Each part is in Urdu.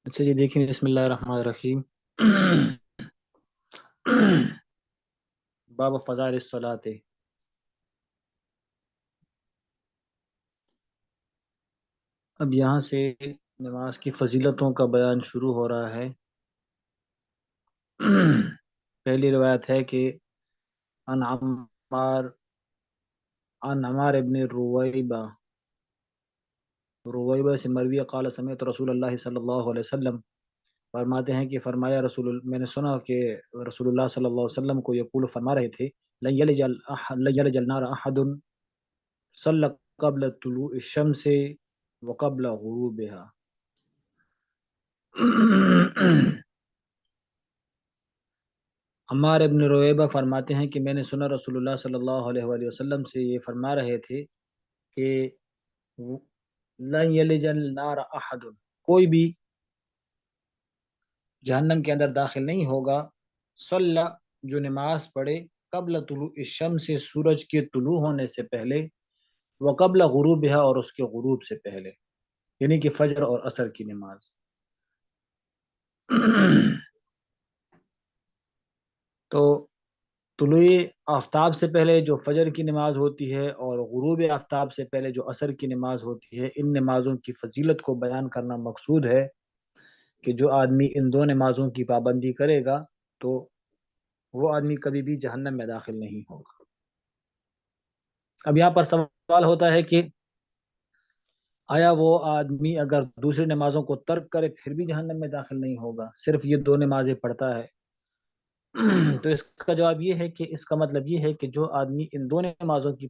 اچھا جی، دیکھیں بسم اللہ الرحمن الرحیم۔ باب فضائل الصلاۃ۔ اب یہاں سے نماز کی فضیلتوں کا بیان شروع ہو رہا ہے۔ پہلی روایت ہے کہ عن عمار ابن رویبہ سے مروی قال سمعت رسول اللہ صلی اللہ علیہ وسلم، فرماتے ہیں کہ فرمایا میں نے سنا کہ رسول اللہ صلی اللہ علیہ وسلم کو یقول فرما رہے تھے، لن یلج النار احد صلی قبل طلوع الشمس وقبل غروبها۔ عمار ابن رویبہ فرماتے ہیں کہ میں نے سنا رسول اللہ صلی اللہ علیہ وآلہ وسلم سے یہ فرما رہے تھے کہ لن یلج النار احد، کوئی بھی جہنم کے اندر داخل نہیں ہوگا، صلی، جو نماز پڑھے، قبل طلوع الشمس، سورج کے طلوع ہونے سے پہلے، وقبل غروبها، اور اس کے غروب سے پہلے، یعنی کہ فجر اور عصر کی نماز۔ تو طلوع آفتاب سے پہلے جو فجر کی نماز ہوتی ہے اور غروب آفتاب سے پہلے جو عصر کی نماز ہوتی ہے، ان نمازوں کی فضیلت کو بیان کرنا مقصود ہے کہ جو آدمی ان دو نمازوں کی پابندی کرے گا تو وہ آدمی کبھی بھی جہنم میں داخل نہیں ہوگا۔ اب یہاں پر سوال ہوتا ہے کہ آیا وہ آدمی اگر دوسری نمازوں کو ترک کرے پھر بھی جہنم میں داخل نہیں ہوگا، صرف یہ دو نمازیں پڑھتا ہے؟ تو اس کا جواب یہ ہے کہ اس کا مطلب یہ ہے کہ جو آدمی ان دو نمازوں کی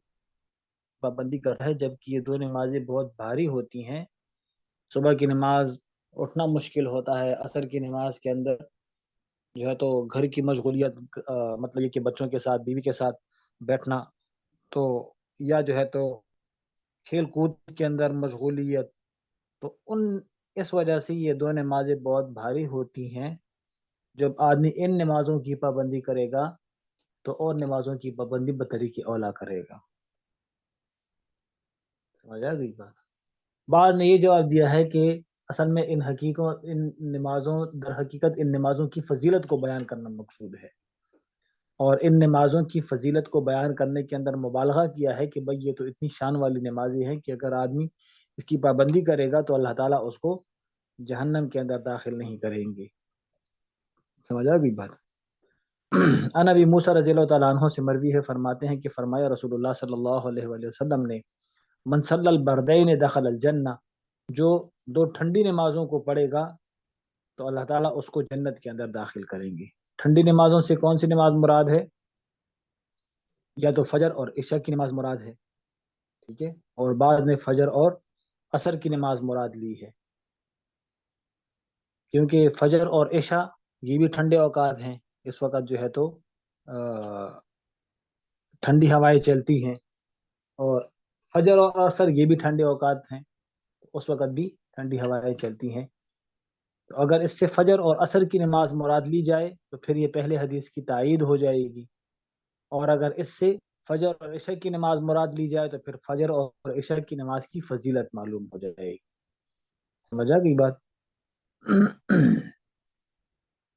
پابندی کر رہا ہے، جبکہ یہ دو نمازیں بہت بھاری ہوتی ہیں، صبح کی نماز اٹھنا مشکل ہوتا ہے، عصر کی نماز کے اندر جو ہے تو گھر کی مشغولیت، مطلب یہ کہ بچوں کے ساتھ، بیوی کے ساتھ بیٹھنا، تو یا جو ہے تو کھیل کود کے اندر مشغولیت، تو اس وجہ سے یہ دو نمازیں بہت بھاری ہوتی ہیں۔ جب آدمی ان نمازوں کی پابندی کرے گا تو اور نمازوں کی پابندی بطریق اولا کرے گا۔ سمجھ آ گئی بات؟ بعض نے یہ جواب دیا ہے کہ اصل میں ان نمازوں کی فضیلت کو بیان کرنا مقصود ہے، اور ان نمازوں کی فضیلت کو بیان کرنے کے اندر مبالغہ کیا ہے کہ بھئی یہ تو اتنی شان والی نمازیں ہیں کہ اگر آدمی اس کی پابندی کرے گا تو اللہ تعالیٰ اس کو جہنم کے اندر داخل نہیں کریں گے۔ سمجھ آ گئی بات؟ ان ابی موسیٰ رضی اللہ تعالیٰ عنہ سے مروی ہے، فرماتے ہیں کہ فرمایا رسول اللہ صلی اللہ علیہ وآلہ وسلم نے، من صلی البردین دخل الجنہ، جو دو ٹھنڈی نمازوں کو پڑھے گا تو اللہ تعالیٰ اس کو جنت کے اندر داخل کریں گے۔ ٹھنڈی نمازوں سے کون سی نماز مراد ہے؟ یا تو فجر اور عشاء کی نماز مراد ہے، ٹھیک ہے، اور بعد میں فجر اور عصر کی نماز مراد لی ہے، کیونکہ فجر اور عشاء یہ بھی ٹھنڈے اوقات ہیں، اس وقت جو ہے تو ٹھنڈی ہوائیں چلتی ہیں، اور فجر اور عصر یہ بھی ٹھنڈے اوقات ہیں، اس وقت بھی ٹھنڈی ہوائیں چلتی ہیں۔ تو اگر اس سے فجر اور عصر کی نماز مراد لی جائے تو پھر یہ پہلے حدیث کی تائید ہو جائے گی، اور اگر اس سے فجر اور عشاء کی نماز مراد لی جائے تو پھر فجر اور عشاء کی نماز کی فضیلت معلوم ہو جائے گی۔ سمجھ آ گئی بات؟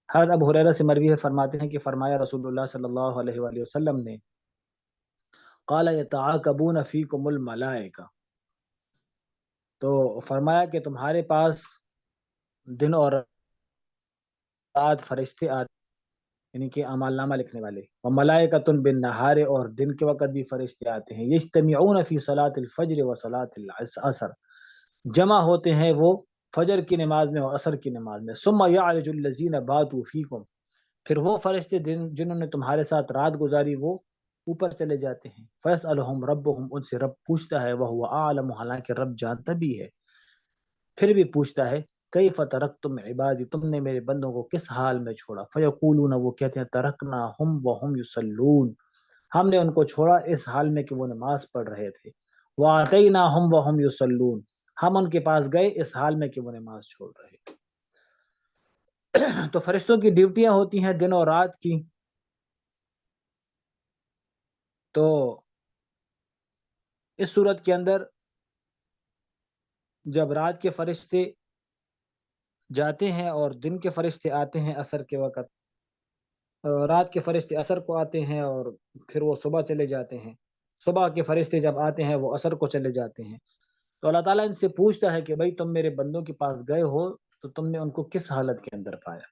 حضرت ابو ہریرہ سے مروی ہے، فرماتے ہیں کہ فرمایا رسول اللہ صلی اللہ علیہ وآلہ وسلم نے، قال یتعاقبون فیکم الملائکہ، تو فرمایا کہ تمہارے پاس دن اور رات فرشتے آتے، یعنی کہ اعمال نامہ لکھنے والے، وملائکۃ بالنہار، اور دن کے وقت بھی فرشتے آتے ہیں، یجتمعون فی صلاۃ الفجر و صلاۃ العصر، جمع ہوتے ہیں وہ فجر کی نماز میں اور عصر کی نماز میں، ثم یعرج الذین باتوا فیکم، پھر وہ فرشتے جنہوں نے تمہارے ساتھ رات گزاری وہ اوپر چلے جاتے ہیں، فیسألہم ربہم، ان سے رب پوچھتا ہے، وہو اعلم، حالانکہ رب جانتا بھی ہے، پھر بھی پوچھتا ہے، کیف ترکتم عبادی، تم نے میرے بندوں کو کس حال میں چھوڑا؟ فیقولون، وہ کہتے ہیں، ترکناہم وہم یصلون، ہم نے ان کو چھوڑا اس حال میں کہ وہ نماز پڑھ رہے تھے، واتیناہم وہم یصلون، ہم ان کے پاس گئے اس حال میں کہ وہ نماز چھوڑ رہے تھے۔ تو فرشتوں کی ڈیوٹیاں ہوتی ہیں دن اور رات کی، تو اس صورت کے اندر جب رات کے فرشتے جاتے ہیں اور دن کے فرشتے آتے ہیں عصر کے وقت، رات کے فرشتے عصر کو آتے ہیں اور پھر وہ صبح چلے جاتے ہیں، صبح کے فرشتے جب آتے ہیں وہ عصر کو چلے جاتے ہیں۔ تو اللہ تعالیٰ ان سے پوچھتا ہے کہ بھائی تم میرے بندوں کے پاس گئے ہو تو تم نے ان کو کس حالت کے اندر پایا؟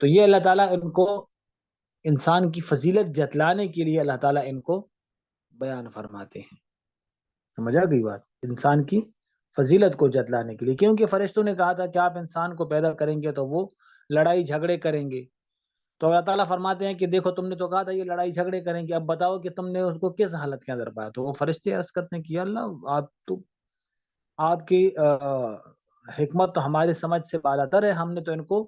تو یہ اللہ تعالیٰ ان کو انسان کی فضیلت جتلانے کے لیے اللہ تعالیٰ ان کو بیان فرماتے ہیں۔ سمجھ آ گئی بات؟ انسان کی فضیلت کو جتلانے کے لیے، کیونکہ فرشتوں نے کہا تھا کہ آپ انسان کو پیدا کریں گے تو وہ لڑائی جھگڑے کریں گے، تو اللہ تعالیٰ فرماتے ہیں کہ دیکھو تم نے تو کہا تھا یہ لڑائی جھگڑے کریں گے، اب بتاؤ کہ تم نے اس کو کس حالت کے اندر پایا؟ تو وہ فرشتے عرض کرتے ہیں کہ یا اللہ آپ کی حکمت تو ہماری سمجھ سے بالاتر ہے، ہم نے تو ان کو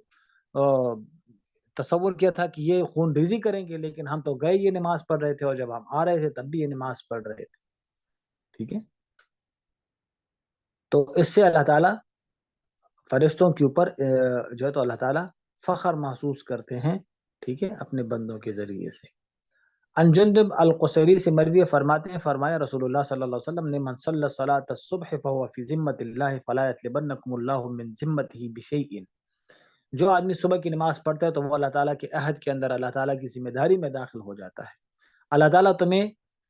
تصور کیا تھا کہ یہ خون ریزی کریں گے، لیکن ہم تو گئے یہ نماز پڑھ رہے تھے، اور جب ہم آ رہے تھے تب بھی یہ نماز پڑھ رہے تھے۔ ٹھیک ہے، تو اس سے اللہ تعالیٰ فرشتوں کے اوپر جو ہے تو اللہ تعالیٰ فخر محسوس کرتے ہیں، ٹھیک ہے، اپنے بندوں کے ذریعے سے۔ عن جندب القصیری سے مروی فرماتے ہیں، فرمایا رسول اللہ صلی اللہ علیہ وسلم نے من صلی صلاۃ الصبح فهو فی ذمۃ اللہ فلا یطلبنکم اللہ من ذمته بشیء، جو آدمی صبح کی نماز پڑھتا ہے تو وہ اللہ تعالیٰ کے عہد کے اندر اللہ تعالیٰ کی ذمہ داری میں داخل ہو جاتا ہے۔ اللہ تعالیٰ تمہیں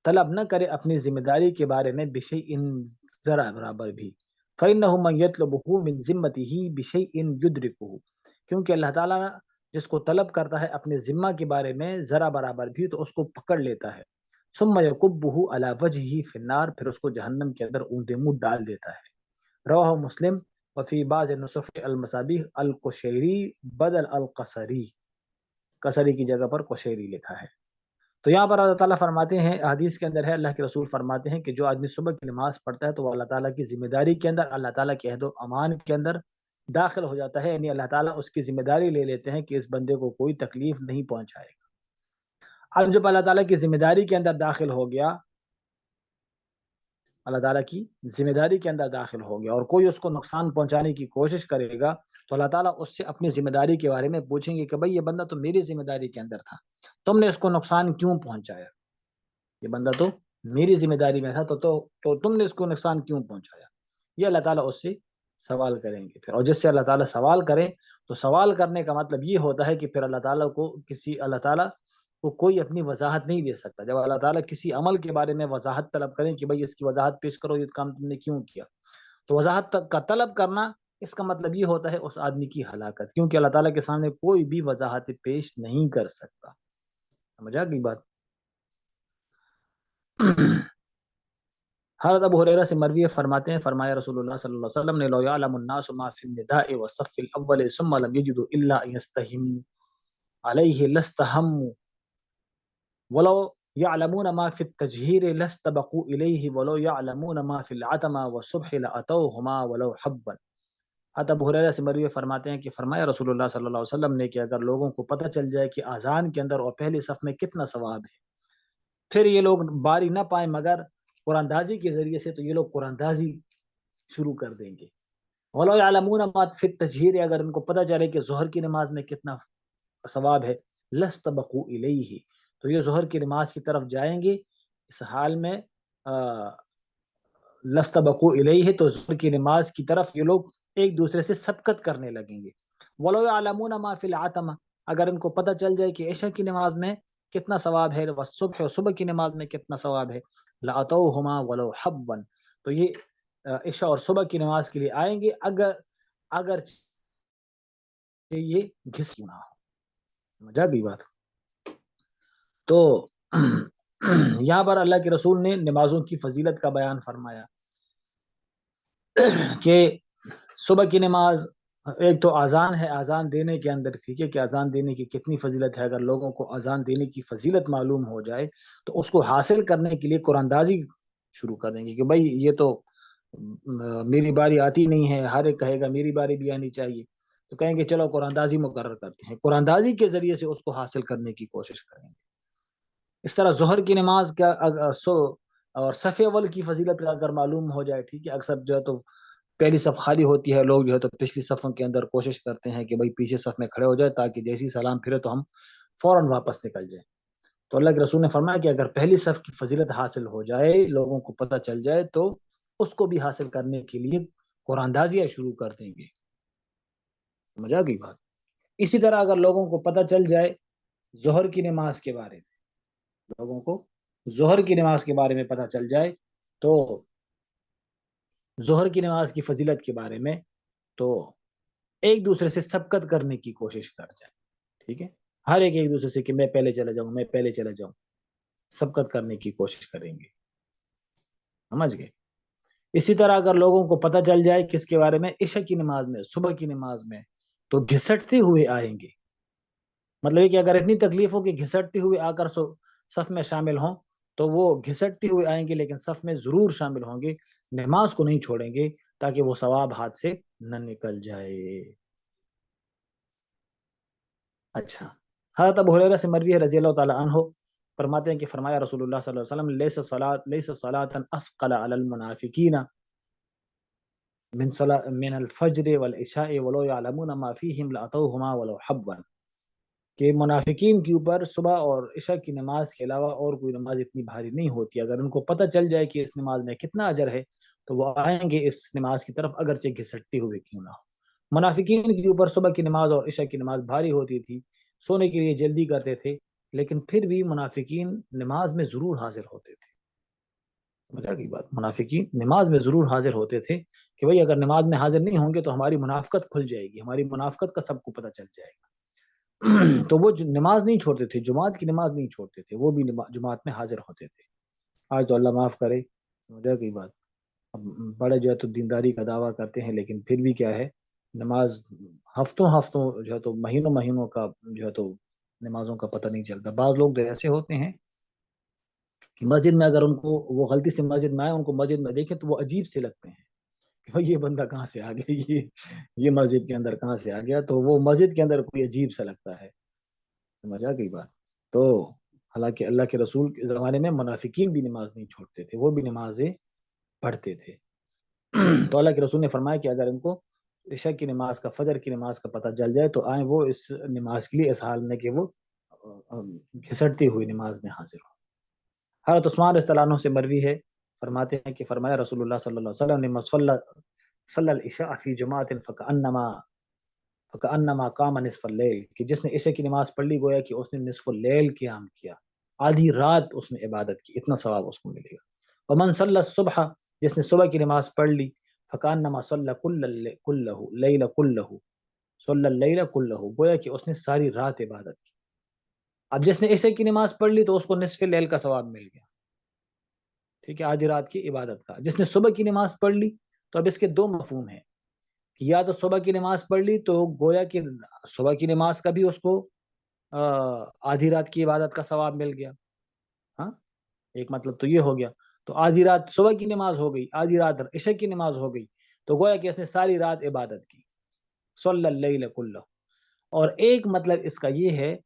طلب نہ کرے اپنی ذمہ داری کے بارے میں بشیء، ذرا برابر بھی، فإنه من يطلبه من ذمته بشیء یدرکه، کیونکہ اللہ تعالیٰ جس کو طلب کرتا ہے اپنے ذمہ کے بارے میں ذرا برابر بھی تو اس کو پکڑ لیتا ہے، ثم یکبہ علی وجہہ فی النار، پھر اس کو جہنم کے اندر اوندا منہ ڈال دیتا ہے۔ رواہ مسلم وفی بعض نسخ المصابیح القشیری بدل القصری، قصری کی جگہ پر قشیری لکھا ہے۔ تو یہاں پر اللہ تعالیٰ فرماتے ہیں، حدیث کے اندر ہے، اللہ کے رسول فرماتے ہیں کہ جو آدمی صبح کی نماز پڑھتا ہے تو وہ اللہ تعالیٰ کی ذمہ داری کے اندر، اللہ تعالیٰ کے عہد و امان کے اندر داخل ہو جاتا ہے، یعنی اللہ تعالیٰ اس کی ذمہ داری لے لیتے ہیں کہ اس بندے کو کوئی تکلیف نہیں پہنچائے گا۔ اب جب اللہ تعالیٰ کی ذمہ داری کے اندر داخل ہو گیا، اللہ تعالیٰ کی ذمہ داری کے اندر داخل ہو گیا اور کوئی اس کو نقصان پہنچانے کی کوشش کرے گا تو اللہ تعالیٰ اس سے اپنی ذمہ داری کے بارے میں پوچھیں گے کہ بھائی یہ بندہ تو میری ذمہ داری کے اندر تھا، تم نے اس کو نقصان کیوں پہنچایا؟ یہ بندہ تو میری ذمہ داری میں تھا تو تم نے اس کو نقصان کیوں پہنچایا؟ یہ اللہ تعالیٰ اس سے سوال کریں گے پھر، اور جس سے اللہ تعالیٰ سوال کرے تو سوال کرنے کا مطلب یہ ہوتا ہے کہ پھر اللہ تعالیٰ کو کوئی اپنی وضاحت نہیں دے سکتا۔ جب اللہ تعالیٰ کسی عمل کے بارے میں وضاحت طلب کریں کہ بھائی اس کی وضاحت پیش کرو، یہ کام تم نے کیوں کیا، تو وضاحت کا طلب کرنا اس کا مطلب یہ ہوتا ہے اس آدمی کی ہلاکت، کیونکہ اللہ تعالیٰ کے سامنے کوئی بھی وضاحت پیش نہیں کر سکتا۔ سمجھ آ گئی بات؟ حضرت ابو ہریرہ سے مروی فرماتے ہیں، فرمایا رسول اللہ صلی اللہ علیہ وسلم نے، لو یعلم الناس ما فی النداء والصف الاول ثم لم یجدوا الا ان یستہموا علیہ لاستہموا ولو یعلمون ما فی التجہیر لاستبقوا الیہ ولو یعلمون ما فی العتمہ والصبح لاتوہما ولو حبا۔ حضرت ابو ہریرہ سے مروی فرماتے ہیں کہ فرمایا رسول اللہ صلی اللہ علیہ وسلم نے کہ اگر لوگوں کو پتہ چل جائے کہ اذان کے اندر اور پہلی صف میں کتنا ثواب ہے، پھر یہ لوگ باری نہ پائیں مگر قرآن دازی کے ذریعے سے، تو یہ لوگ قرآن دازی شروع کر دیں گے۔ وَلَوْ يَعْلَمُونَ مَا فِي التَّجْهِيرِ، اگر ان کو پتہ چلے کہ ظہر کی نماز میں کتنا ثواب ہے، لَاسْتَبَقُوا إِلَيْهِ، تو یہ ظہر کی نماز کی طرف جائیں گے۔ اس حال میں لَاسْتَبَقُوا إِلَيْهِ، تو ظہر کی نماز کی طرف یہ لوگ ایک دوسرے سے سبقت کرنے لگیں گے۔ وَلَوْ يَعْلَمُونَ مَا فِي الْعَتَمَةِ، اگر ان کو پتہ چل جائے کہ عشاء کی نماز میں کتنا ثواب ہے، والصبح، اور صبح کی نماز میں کتنا ثواب ہے، لَأَتَوْهُمَا وَلَوْ حَبًّا، تو یہ عشاء اور صبح کی نماز کے لیے آئیں گے اگر یہ گھس نہ ہو۔ سمجھ آ گئی بات؟ تو یہاں پر اللہ کے رسول نے نمازوں کی فضیلت کا بیان فرمایا کہ صبح کی نماز ایک تو اذان ہے، اذان دینے کے اندر، ٹھیک ہے، کہ اذان دینے کی کتنی فضیلت ہے، اگر لوگوں کو اذان دینے کی فضیلت معلوم ہو جائے تو اس کو حاصل کرنے کے لیے قرآن دازی شروع کر دیں گے کہ بھائی یہ تو میری باری آتی نہیں ہے، ہر ایک کہے گا میری باری بھی آنی چاہیے، تو کہیں گے چلو قرآن دازی مقرر کرتے ہیں، قرآن دازی کے ذریعے سے اس کو حاصل کرنے کی کوشش کریں گے۔ اس طرح ظہر کی نماز کا اور صف اول کی فضیلت اگر معلوم ہو جائے، ٹھیک ہے، اکثر جو ہے تو پہلی صف خالی ہوتی ہے، لوگ جو ہے تو پچھلی صفوں کے اندر کوشش کرتے ہیں کہ بھائی پیچھے صف میں کھڑے ہو جائے تاکہ جیسی سلام پھرے تو ہم فوراً واپس نکل جائیں۔ تو اللہ کے رسول نے فرمایا کہ اگر پہلی صف کی فضیلت حاصل ہو جائے، لوگوں کو پتہ چل جائے، تو اس کو بھی حاصل کرنے کے لیے قرآن دازیاں شروع کر دیں گے۔ سمجھا گئی بات. اسی طرح اگر لوگوں کو پتہ چل جائے ظہر کی نماز کے بارے میں، لوگوں کو ظہر کی نماز کے بارے میں پتہ چل جائے تو ظہر کی نماز کی فضیلت کے بارے میں، تو ایک دوسرے سے سبقت کرنے کی کوشش کر جائے. ٹھیک ہے، ہر ایک دوسرے سے کہ میں پہلے چلا جاؤں، میں پہلے چلا جاؤں، سبقت کرنے کی کوشش کریں گے. سمجھ گئے. اسی طرح اگر لوگوں کو پتہ چل جائے کس کے بارے میں، عشاء کی نماز میں، صبح کی نماز میں، تو گھسٹتے ہوئے آئیں گے. مطلب یہ کہ اگر اتنی تکلیف ہو کہ گھسٹتے ہوئے آ کر صف میں شامل ہوں تو وہ گھسٹتے ہوئے آئیں گے، لیکن صف میں ضرور شامل ہوں گے، نماز کو نہیں چھوڑیں گے تاکہ وہ ثواب ہاتھ سے نہ نکل جائے. اچھا، حضرت ابو ہریرہ سے مروی ہے رضی اللہ تعالی عنہ، فرماتے ہیں کہ فرمایا رسول اللہ صلی اللہ علیہ وسلم لیس صلاۃ اثقل علی المنافقین من الفجر والعشاء ولو يعلمون ما فيهم لاتوهما ولو حبوا، کہ منافقین کے اوپر صبح اور عشاء کی نماز کے علاوہ اور کوئی نماز اتنی بھاری نہیں ہوتی. اگر ان کو پتہ چل جائے کہ اس نماز میں کتنا اجر ہے تو وہ آئیں گے اس نماز کی طرف اگرچہ گھسٹتے ہوئے کیوں نہ ہو. منافقین کے اوپر صبح کی نماز اور عشاء کی نماز بھاری ہوتی تھی، سونے کے لیے جلدی کرتے تھے، لیکن پھر بھی منافقین نماز میں ضرور حاضر ہوتے تھے. سمجھا گئی بات. منافقین نماز میں ضرور حاضر ہوتے تھے کہ بھئی اگر نماز میں حاضر نہیں ہوں گے تو ہماری منافقت کھل جائے گی، ہماری منافقت کا سب کو پتہ چل جائے گا. تو وہ نماز نہیں چھوڑتے تھے، جماعت کی نماز نہیں چھوڑتے تھے، وہ بھی جماعت میں حاضر ہوتے تھے. آج تو اللہ معاف کرے، سمجھا گئی بات. اب بڑے جو ہے تو دینداری کا دعویٰ کرتے ہیں، لیکن پھر بھی کیا ہے، نماز ہفتوں ہفتوں جو ہے تو مہینوں مہینوں کا جو ہے تو نمازوں کا پتہ نہیں چلتا. بعض لوگ تو ایسے ہوتے ہیں کہ مسجد میں اگر ان کو وہ غلطی سے مسجد میں آئے، ان کو مسجد میں دیکھیں تو وہ عجیب سے لگتے ہیں کہ بھئی یہ بندہ کہاں سے آ گیا، یہ مسجد کے اندر کہاں سے آ گیا، تو وہ مسجد کے اندر کوئی عجیب سا لگتا ہے. سمجھا گئی بات. تو حالانکہ اللہ کے رسول کے زمانے میں منافقین بھی نماز نہیں چھوڑتے تھے، وہ بھی نمازیں پڑھتے تھے. تو اللہ کے رسول نے فرمایا کہ اگر ان کو عشاء کی نماز کا، فجر کی نماز کا پتہ چل جائے تو آئیں وہ اس نماز کے لیے، اس حال میں کہ وہ گھسٹتی ہوئی نماز میں حاضر ہو. حضرت عثمان رضی اللہ عنہ سے مروی ہے، فرماتے ہیں کہ فرمایا رسول اللہ صلی اللہ علیہ وسلم نے صلی العشاء فی جماعت فکأنما قام نصف اللیل، کہ جس نے عشاء کی نماز پڑھ لی گویا کہ اس نے نصف اللیل قیام کیا، آدھی رات اس نے عبادت کی، اتنا ثواب اس کو ملے گا. ومن صلی الصبح، جس نے صبح کی نماز پڑھ لی، فکأنما صلی اللیل کلہ، گویا کہ اس نے ساری رات عبادت کی. اب جس نے عشاء کی نماز پڑھ لی تو اس کو نصف اللیل کا ثواب مل گیا، ٹھیک ہے، آدھی رات کی عبادت کا. جس نے صبح کی نماز پڑھ لی تو اب اس کے دو مفہوم ہیں، کہ یا تو صبح کی نماز پڑھ لی تو گویا کہ صبح کی نماز کا بھی اس کو آدھی رات کی عبادت کا ثواب مل گیا. ہاں، ایک مطلب تو یہ ہو گیا. تو آدھی رات صبح کی نماز ہو گئی، آدھی رات عشاء کی نماز ہو گئی، تو گویا کہ اس نے ساری رات عبادت کی، صلی اللیل کلہ. اور ایک مطلب اس کا یہ ہے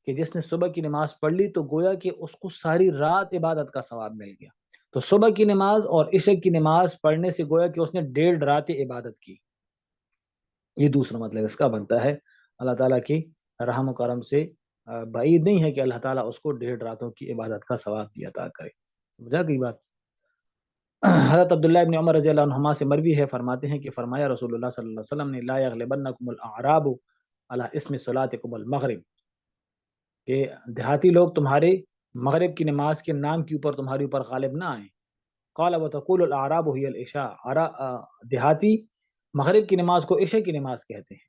کہ جس نے صبح کی نماز پڑھ لی تو گویا کہ اس کو ساری رات عبادت کا ثواب مل گیا. تو صبح کی نماز اور عشاء کی نماز پڑھنے سے گویا کہ اس نے 1.5 رات عبادت کی. یہ دوسرا مطلب اس کا بنتا ہے. اللہ تعالیٰ کی رحم و کرم سے بعید نہیں ہے کہ اللہ تعالیٰ اس کو 1.5 راتوں کی عبادت کا ثواب بھی عطا کرے. سمجھا گئی بات. حضرت عبداللہ ابن عمر رضی اللہ عنہما سے مروی ہے، فرماتے ہیں کہ فرمایا رسول اللہ صلی اللہ علیہ وسلم نے لا یغلبنکم الاعراب علی اسم صلاتکم المغرب، کہ دیہاتی لوگ تمہارے مغرب کی نماز کے نام کے اوپر تمہارے اوپر غالب نہ آئیں. قال وتقول الاعراب هي العشاء، دیہاتی مغرب کی نماز کو عشاء کی نماز کہتے ہیں.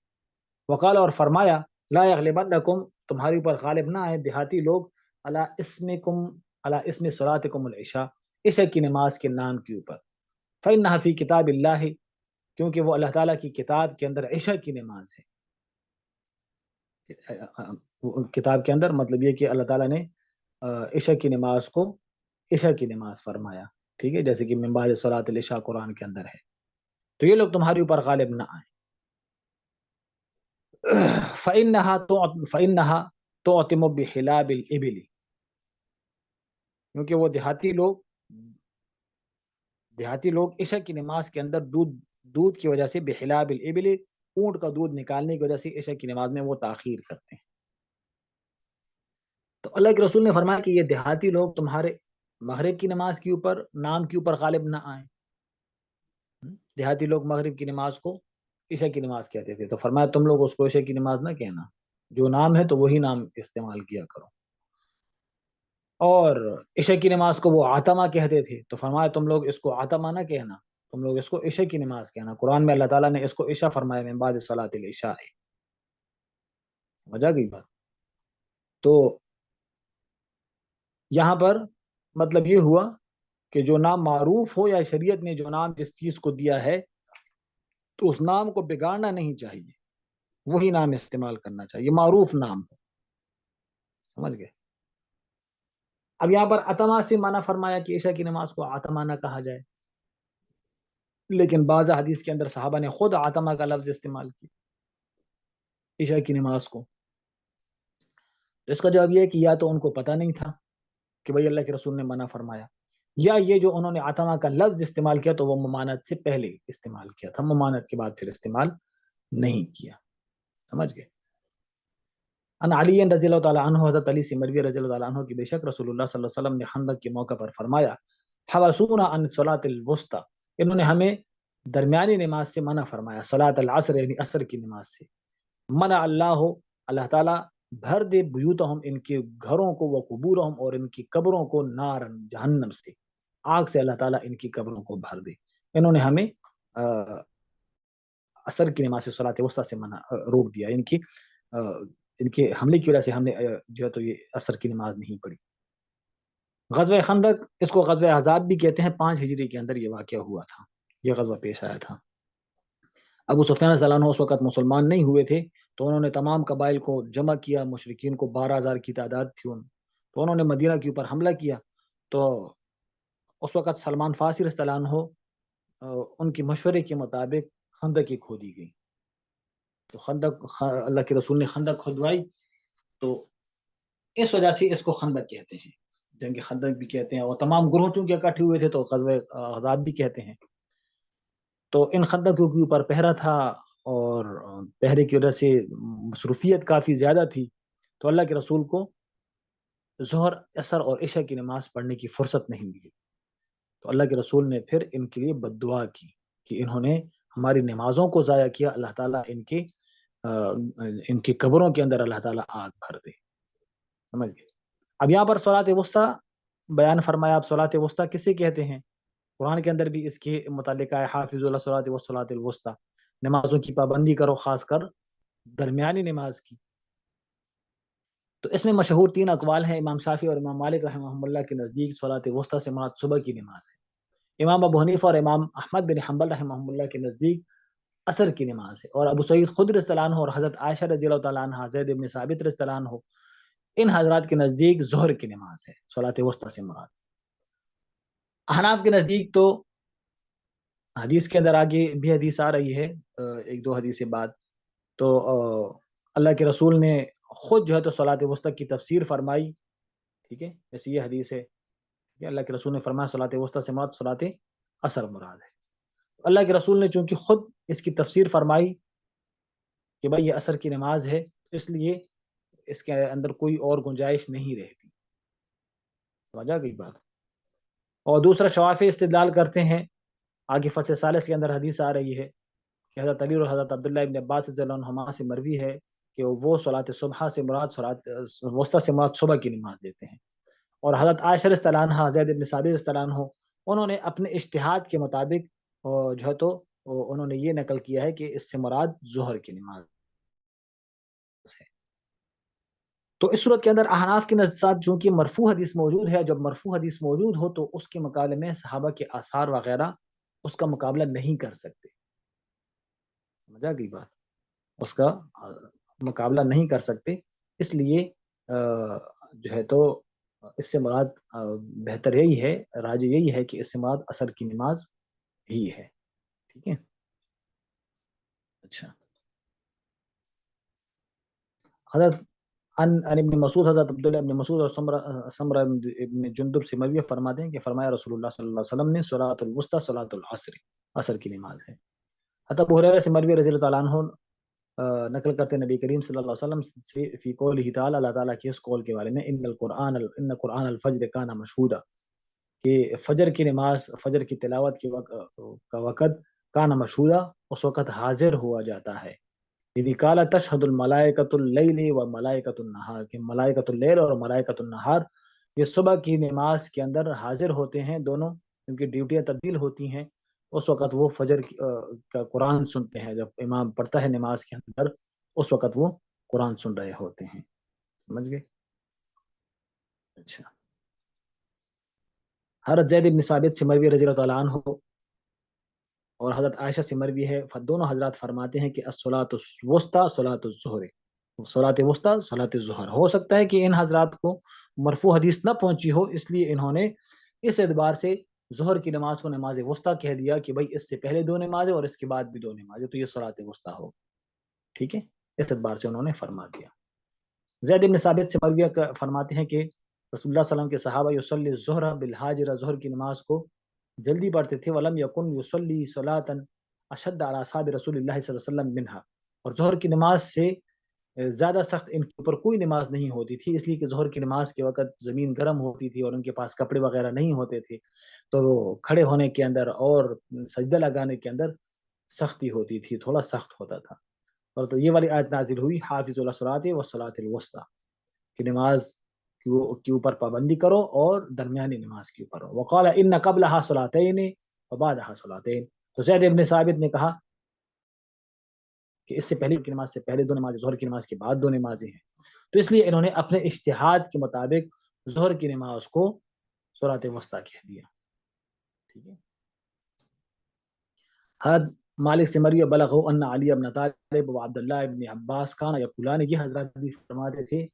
وقال، اور فرمایا لا یغلبنکم، تمہارے اوپر غالب نہ آئے دیہاتی لوگ، علی اسم صلاتکم العشاء، عشاء کی نماز کے نام کے اوپر. فإنها فی کتاب اللہ، کیونکہ وہ اللہ تعالیٰ کی کتاب کے اندر عشاء کی نماز ہے. کتاب کے اندر مطلب یہ کہ اللہ تعالیٰ نے عشاء کی نماز کو عشاء کی نماز فرمایا، ٹھیک ہے، جیسے کہ من بعد صلاۃ العشاء قرآن کے اندر ہے. تو یہ لوگ تمہارے اوپر غالب نہ آئیں. فإنها تعتم بحلاب الإبل، کیونکہ وہ دیہاتی لوگ عشاء کی نماز کے اندر دودھ کی وجہ سے، بحلاب الإبل، اونٹ کا دودھ نکالنے کی وجہ سے عشاء کی نماز میں وہ تاخیر کرتے ہیں. تو اللہ کے رسول نے فرمایا کہ یہ دیہاتی لوگ تمہارے مغرب کی نماز کے اوپر نام کے اوپر غالب نہ آئیں. دیہاتی لوگ مغرب کی نماز کو عشاء کی نماز کہتے تھے، تو فرمایا تم لوگ اس کو عشاء کی نماز نہ کہنا، جو نام ہے تو وہی نام استعمال کیا کرو۔ اور عشاء کی نماز کو وہ عتمہ کہتے تھے، تو فرمایا تم لوگ اس کو عتمہ نہ کہنا، تم لوگ اس کو عشاء کی نماز کہنا۔ قرآن میں اللہ تعالیٰ نے اس کو عشاء فرمایا، من بعد صلاۃ العشاء۔ سمجھا گئی بات؟ تو یہاں پر مطلب یہ ہوا کہ جو نام معروف ہو، یا شریعت نے جو نام جس چیز کو دیا ہے تو اس نام کو بگاڑنا نہیں چاہیے، وہی نام استعمال کرنا چاہیے، معروف نام ہو۔ سمجھ گئے؟ اب یہاں پر عتمہ سے منع فرمایا کہ عشاء کی نماز کو عتمہ نہ کہا جائے، لیکن بعض حدیث کے اندر صحابہ نے خود عتمہ کا لفظ استعمال کیا عشاء کی نماز کو۔ اس کا جواب یہ ہے کہ یا تو ان کو پتہ نہیں تھا کہ بھئی اللہ کے رسول نے منع فرمایا، یا یہ جو انہوں نے عتمہ کا لفظ استعمال کیا تو وہ ممانعت سے پہلے استعمال کیا تھا، ممانعت کے بعد پھر استعمال نہیں کیا۔ سمجھ گئے؟ ان علی رضی اللہ تعالیٰ عنہ، حضرت علی سے مروی رضی اللہ تعالیٰ عنہ کی بے شک رسول اللہ صلی اللہ علیہ وسلم نے خندق کے موقع پر فرمایا، حواسونا عن صلاۃ الوسطی، انہوں نے ہمیں درمیانی نماز سے منع فرمایا، صلاۃ العصر یعنی عصر کی نماز سے۔ منع اللہ، اللہ تعالیٰ بھر دے بیوتہم، ان کے گھروں کو، وقبورہم، اور ان کی قبروں کو، نارن جہنم سے، آگ سے اللہ تعالیٰ ان کی قبروں کو بھر دے۔ انہوں نے ہمیں عصر کی نماز سے، صلاۃ وسطی سے منع روک دیا، ان کے حملے کی وجہ سے ہم نے جو ہے تو یہ عصر کی نماز نہیں پڑھی۔ غزوہ خندق، اس کو غزوہ احزاب بھی کہتے ہیں، 5 ہجری کے اندر یہ واقعہ ہوا تھا، یہ غزوہ پیش آیا تھا۔ ابو سفیان رضی اللہ عنہ اس وقت مسلمان نہیں ہوئے تھے، تو انہوں نے تمام قبائل کو جمع کیا، مشرکین کو 12,000 کی تعداد تھی تو انہوں نے مدینہ کے اوپر حملہ کیا۔ تو اس وقت سلمان فارسی رضی اللہ عنہ ان کے مشورے کے مطابق خندق کی کھودی گئی، تو خندق اللہ کے رسول نے خندق کھدوائی، تو اس وجہ سے اس کو خندق کہتے ہیں، جنگ خندق بھی کہتے ہیں، اور تمام گروہ چونکہ اکٹھے ہوئے تھے تو غزوہ احزاب بھی کہتے ہیں۔ تو ان خندقوں کے اوپر پہرا تھا، اور پہرے کی وجہ سے مصروفیت کافی زیادہ تھی، تو اللہ کے رسول کو ظہر، عصر اور عشاء کی نماز پڑھنے کی فرصت نہیں ملی، تو اللہ کے رسول نے پھر ان کے لیے بد دعا کی کہ انہوں نے ہماری نمازوں کو ضائع کیا، اللہ تعالیٰ ان کی قبروں کے اندر اللہ تعالیٰ آگ بھر دے۔ سمجھ گئے؟ اب یہاں پر صلاۃ وسطی بیان فرمایا، اب صلاۃ وسطی کسے کہتے ہیں؟ قرآن کے اندر بھی اس کے متعلق ہے، حافظوا علی الصلاۃ والصلاۃ الوسطی، نمازوں کی پابندی کرو، خاص کر درمیانی نماز کی۔ تو اس میں مشہور 3 اقوال ہیں، امام شافعی اور امام مالک رحمہ اللہ کے نزدیک صلاۃ وسطی سے مراد صبح کی نماز ہے، امام ابو حنیفہ اور امام احمد بن حنبل رحمہ اللہ کے نزدیک عصر کی نماز ہے، اور ابو سعید خدری رضی اللہ عنہ اور حضرت عائشہ رضی اللہ تعالیٰ عنہ، زید بن ثابت رضی اللہ عنہ، ان حضرات کے نزدیک ظہر کی نماز ہے، صلاۃ وسطی سے مراد۔ احناف کے نزدیک تو حدیث کے اندر آگے بھی حدیث آ رہی ہے، 1-2 حدیث بعد، تو اللہ کے رسول نے خود جو ہے تو صلاۃ وسطی کی تفسیر فرمائی، ٹھیک ہے، جیسے یہ حدیث ہے کہ اللہ کے رسول نے فرمایا صلاۃ وسطی سے مراد صلاۃ عصر مراد ہے۔ اللہ کے رسول نے چونکہ خود اس کی تفسیر فرمائی کہ بھائی یہ عصر کی نماز ہے، اس لیے اس کے اندر کوئی اور گنجائش نہیں رہتی۔ سمجھا گئی بات؟ اور دوسرا شوافی استدلال کرتے ہیں، آگے فتح ثالث کے اندر حدیث آ رہی ہے کہ حضرت علی اور حضرت عبداللہ ابن عباس رضی اللہ عنہما سے مروی ہے کہ وہ صلاۃ صبح سے مراد، صلاۃ وسطی سے مراد صبح کی نماز دیتے ہیں، اور حضرت عائشہ رضی اللہ عنہا، زید بن ثابت رضی اللہ عنہ، انہوں نے اپنے اجتہاد کے مطابق جو ہے تو انہوں نے یہ نقل کیا ہے کہ اس سے مراد ظہر کی نماز ہے۔ تو اس صورت کے اندر احناف کے نزدیک چونکہ مرفوع حدیث موجود ہے، جب مرفوع حدیث موجود ہو تو اس کے مقابلے میں صحابہ کے آثار وغیرہ اس کا مقابلہ نہیں کر سکتے۔ سمجھا گئی بات؟ اس کا مقابلہ نہیں کر سکتے، اس لیے جو ہے تو اس سے مراد بہتر یہی ہے، راجح یہی ہے کہ اس سے مراد عصر کی نماز ہی ہے، ٹھیک ہے۔ اچھا، حضرت ان ابن مسعود، حضرت عبداللہ ابن مسعود اور سمرہ ابن جندب سے مروی فرماتے ہیں کہ فرمایا رسول اللہ صلی اللہ علیہ وسلم نے صلاۃ الوسطی صلاۃ العصر، عصر کی نماز ہے۔ حضرت ابو ہریرہ سے مروی رضی اللہ تعالیٰ عنہ نقل کرتے نبی کریم صلی اللہ علیہ وسلم سے فی قولہ تعالی، اللہ تعالیٰ کے اس قول کے بارے میں، ان قرآن الفجر کان مشہودا، کہ فجر کی نماز، فجر کی تلاوت کا وقت کان مشہودا اس وقت حاضر ہوا جاتا ہے. یعنی کالا تشہد الملائکۃ اللیل و ملائکۃ النہار، کہ ملائکۃ اللیل اور ملائکۃ النہار یہ صبح کی نماز کے اندر حاضر ہوتے ہیں دونوں، کیونکہ ڈیوٹیاں تبدیل ہوتی ہیں. اس وقت وہ فجر کا قرآن سنتے ہیں، جب امام پڑھتا ہے نماز کے اندر اس وقت وہ قرآن سن رہے ہوتے ہیں. سمجھ گئے؟ اچھا. حضرت زید بن ثابت سے مروی رضی اللہ تعالیٰ عنہ اور حضرت عائشہ سے مروی ہے، دونوں حضرات فرماتے ہیں کہ الصلاۃ الوسطی صلاۃ الظہر، صلاۃ وسطی صلاۃ الظہر. ہو سکتا ہے کہ ان حضرات کو مرفوع حدیث نہ پہنچی ہو، اس لیے انہوں نے اس اعتبار سے ظہر کی نماز کو نماز وسطی کہہ دیا کہ بھائی اس سے پہلے دو نمازیں اور اس کے بعد بھی دو نمازیں، تو یہ صلاۃ وسطی ہو. ٹھیک ہے، اس اعتبار سے انہوں نے فرما دیا. زید بن ثابت سے مروی فرماتے ہیں کہ رسول اللہ صلی اللہ علیہ وسلم کے صحابہ یصلی الظہر بالحاجرہ، ظہر کی نماز کو جلدی پڑھتے تھے. ولم یکن یصلی صلاۃ اشد علی اصحاب رسول اللہ صلی اللہ علیہ وسلم منها، اور ظہر کی نماز سے زیادہ سخت ان کے اوپر کوئی نماز نہیں ہوتی تھی، اس لیے کہ ظہر کی نماز کے وقت زمین گرم ہوتی تھی اور ان کے پاس کپڑے وغیرہ نہیں ہوتے تھے، تو وہ کھڑے ہونے کے اندر اور سجدہ لگانے کے اندر سختی ہوتی تھی، تھوڑا سخت ہوتا تھا. اور تو یہ والی آیت نازل ہوئی حافظ الصلاۃ والصلاۃ الوسطی، کہ نماز کے اوپر پابندی کرو اور درمیانی نماز کے اوپر. وقال ان قبلها صلاتین وبعدها صلاتین، تو زید بن ثابت نے کہا کہ اس سے پہلے کی نماز سے پہلے دو نمازیں، ظہر کی نماز کے بعد دو نمازیں ہیں. تو اس لیے انہوں نے اپنے اجتہاد کے مطابق ظہر کی نماز کو صلاۃ وسطی کہہ دیا. ٹھیک ہے. حد مالک سے مروی بلغ ان علی بن طالب و عبداللہ ابن عباس کان یقولان، یہ حضرات بھی فرماتے تھے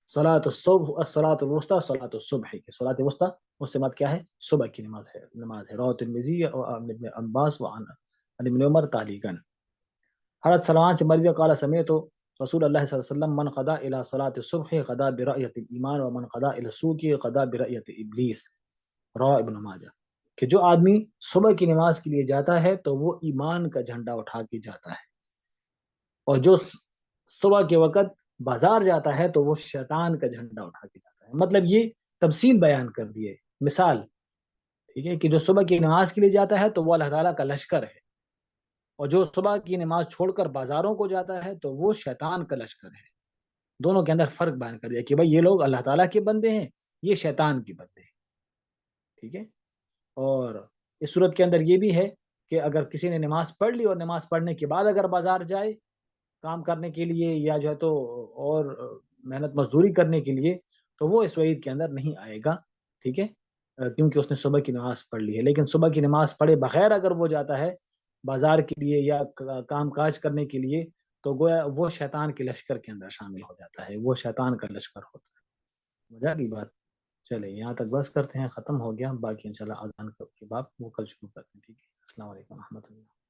صلاۃ الصبح الصلاۃ الوسطی صلاۃ الصبح، کہ صلاۃ وسطی اس سے مراد کیا ہے؟ صبح کی نماز ہے. رواه الترمذی وعن ابن عباس وعن ابن عمر تعلیقا. حضرت سلمان سے مروی قال سمعت رسول اللہ صلی اللہ علیہ وسلم من قضى الى صلاۃ الصبح قضى برأیۃ الایمان ومن قضى الى السوق قضى برأیۃ ابلیس. رواه ابن ماجہ، کہ جو آدمی صبح کی نماز کے لیے جاتا ہے تو وہ ایمان کا جھنڈا اٹھا کے جاتا ہے، اور جو صبح کے وقت بازار جاتا ہے تو وہ شیطان کا جھنڈا اٹھا کے جاتا ہے. مطلب یہ تفصیل بیان کر دیے، مثال. ٹھیک ہے، کہ جو صبح کی نماز کے لیے جاتا ہے تو وہ اللہ تعالیٰ کا لشکر ہے، اور جو صبح کی نماز چھوڑ کر بازاروں کو جاتا ہے تو وہ شیطان کا لشکر ہے. دونوں کے اندر فرق بیان کر دیا کہ بھائی یہ لوگ اللہ تعالیٰ کے بندے ہیں، یہ شیطان کے بندے ہیں. ٹھیک ہے. اور اس صورت کے اندر یہ بھی ہے کہ اگر کسی نے نماز پڑھ لی اور نماز پڑھنے کے بعد اگر بازار جائے کام کرنے کے لیے یا جو ہے تو اور محنت مزدوری کرنے کے لیے، تو وہ اس وعید کے اندر نہیں آئے گا. ٹھیک ہے، کیونکہ اس نے صبح کی نماز پڑھ لی ہے. لیکن صبح کی نماز پڑھے بغیر اگر وہ جاتا ہے بازار کے لیے یا کام کاج کرنے کے لیے، تو گویا وہ شیطان کے لشکر کے اندر شامل ہو جاتا ہے، وہ شیطان کا لشکر ہوتا ہے. مزہ کی بات. چلے یہاں تک بس کرتے ہیں، ختم ہو گیا. باقی انشاءاللہ اذان کے بعد وہ کل شروع کرتے ہیں. ٹھیک ہے. السلام علیکم و رحمۃ اللہ.